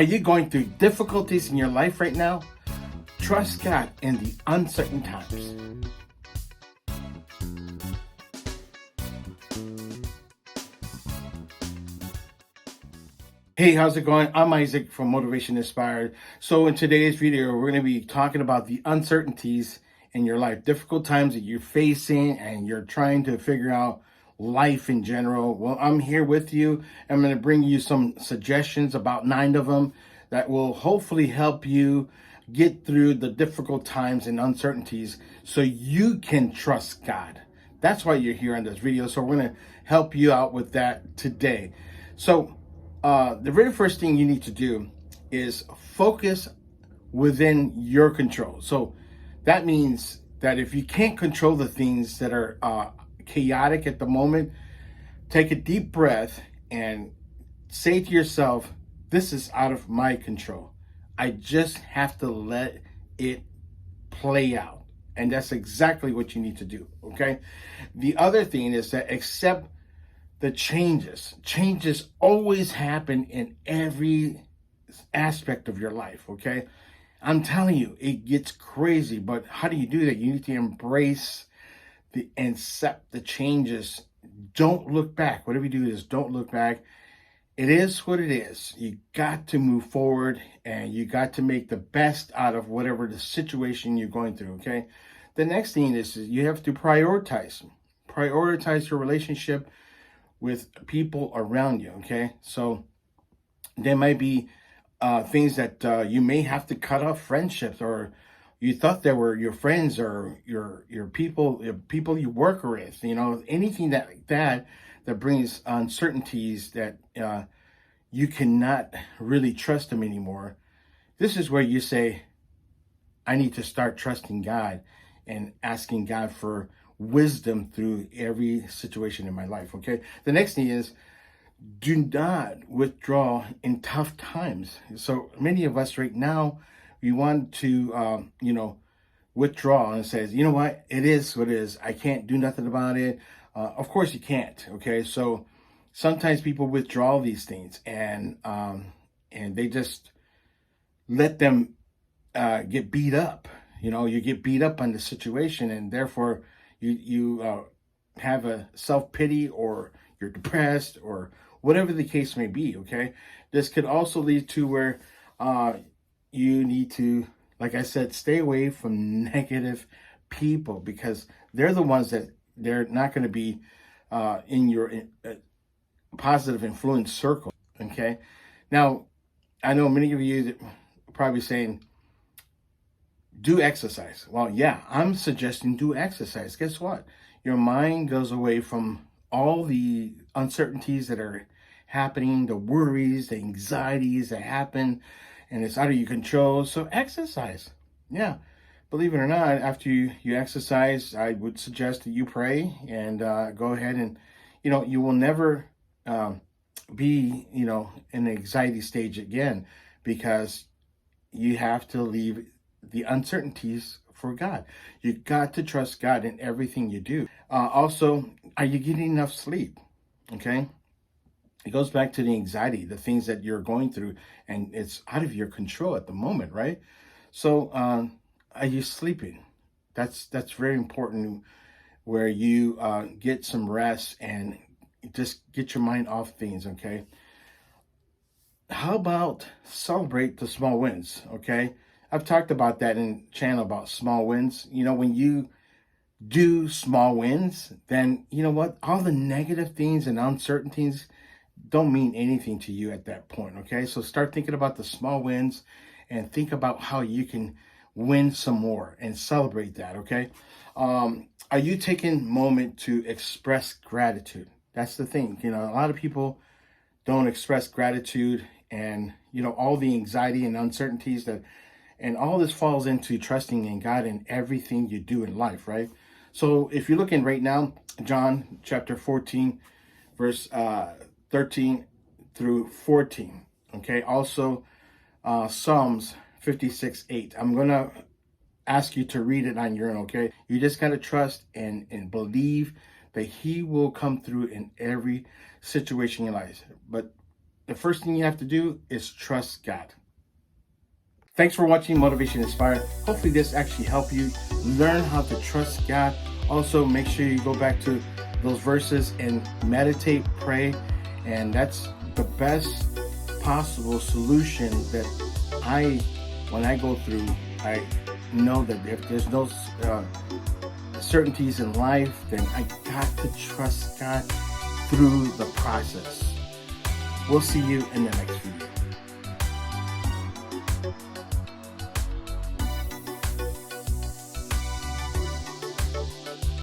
Are you going through difficulties in your life right now? Trust God in the uncertain times. Hey, how's it going? I'm Isaac from Motivation Inspired. So in today's video, we're going to be talking about the uncertainties in your life, difficult times that you're facing and you're trying to figure out life in general. Well, I'm here with you. I'm going to bring you some suggestions, about 9 of them, that will hopefully help you get through the difficult times and uncertainties so you can trust God. That's why you're here on this video. So we're going to help you out with that today. So the very first thing you need to do is focus within your control. So that means that if you can't control the things that are chaotic at the moment, take a deep breath and say to yourself, this is out of my control. I just have to let it play out. And that's exactly what you need to do, okay? The other thing is that accept the changes. Changes always happen in every aspect of your life, okay? I'm telling you, it gets crazy, but how do you do that? You need to embrace and accept the changes. Don't look back. Whatever you do is don't look back. It is what it is. You got to move forward and you got to make the best out of whatever the situation you're going through, okay? The next thing is you have to prioritize. Prioritize your relationship with people around you, okay? So there might be things that you may have to cut off friendships, or you thought they were your friends or your people you work with, you know, anything that brings uncertainties that you cannot really trust them anymore. This is where you say, I need to start trusting God and asking God for wisdom through every situation in my life, okay? The next thing is, do not withdraw in tough times. So many of us right now, we want to, withdraw and says, you know what, it is what it is. I can't do nothing about it. Of course you can't, okay? So sometimes people withdraw these things and they just let them get beat up. You know, you get beat up on the situation, and therefore you have a self-pity, or you're depressed, or whatever the case may be, okay? This could also lead to where you need to, like I said, stay away from negative people, because they're the ones that they're not going to be in your positive influence circle, okay? Now, I know many of you that are probably saying, do exercise. Well, yeah, I'm suggesting do exercise. Guess what? Your mind goes away from all the uncertainties that are happening, the worries, the anxieties that happen, and it's out of your control. So exercise. Yeah. Believe it or not, after you exercise, I would suggest that you pray and go ahead and, you will never be, in the anxiety stage again, because you have to leave the uncertainties for God. You got to trust God in everything you do. Also, are you getting enough sleep? Okay. It goes back to the anxiety, the things that you're going through, and it's out of your control at the moment, right? So, are you sleeping? That's very important, where you get some rest and just get your mind off things, okay? How about celebrate the small wins, okay? I've talked about that in the channel about small wins. You know, when you do small wins, then you know what? All the negative things and uncertainties don't mean anything to you at that point, okay? So start thinking about the small wins and think about how you can win some more and celebrate that, okay? Are you taking a moment to express gratitude? That's the thing. You know, a lot of people don't express gratitude, and, all the anxiety and uncertainties and all this falls into trusting in God in everything you do in life, right? So if you're looking right now, John chapter 14, verse 13 through 14, okay? Also, Psalms 56:8. I'm going to ask you to read it on your own, okay? You just got to trust and believe that he will come through in every situation in life. But the first thing you have to do is trust God. Thanks for watching Motivation Inspired. Hopefully this actually helped you learn how to trust God. Also, make sure you go back to those verses and meditate, pray, and that's the best possible solution that when I go through, I know that if there's no certainties in life, then I got to trust God through the process. We'll see you in the next video.